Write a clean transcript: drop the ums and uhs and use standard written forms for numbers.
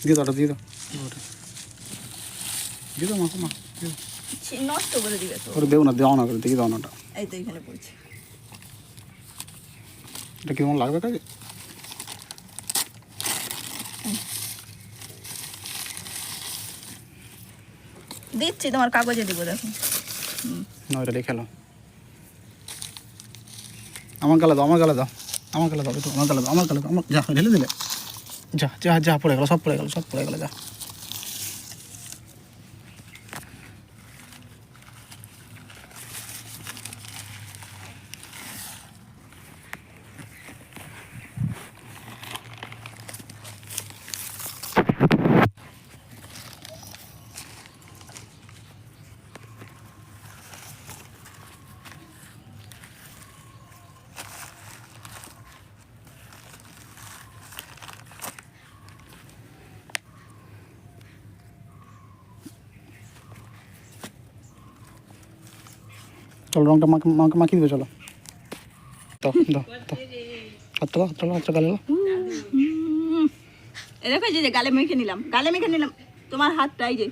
দিয়ে দাও দিয়ে দাও দিয়ে দাও মাখো মা নষ্ট করে দিবে তো। ওরে দেও না দাও না করে দিয়ে দাও না ওটা। এই তো এখানে পড়ছে। এটা কেমন লাগবে কাজে? দিচ্ছি তোমার কাগজে দিব দেখো। না এটা লিখে নাও। আমার গালে দাও আমার গালে দাও আমার গালে দাও একটু আমার গালে দাও আমার গালে দাও আমার যা ঢেলে দিলে যা যা যা পড়ে গেল সব পড়ে গেল সব পড়ে গেল যা। চলো রংটা মাকে মাখিয়ে দেবে চলো দাও দাও দাও হাতটা গালে দাও। এরকম যে গালে মেখে নিলাম তোমার হাতটাই যে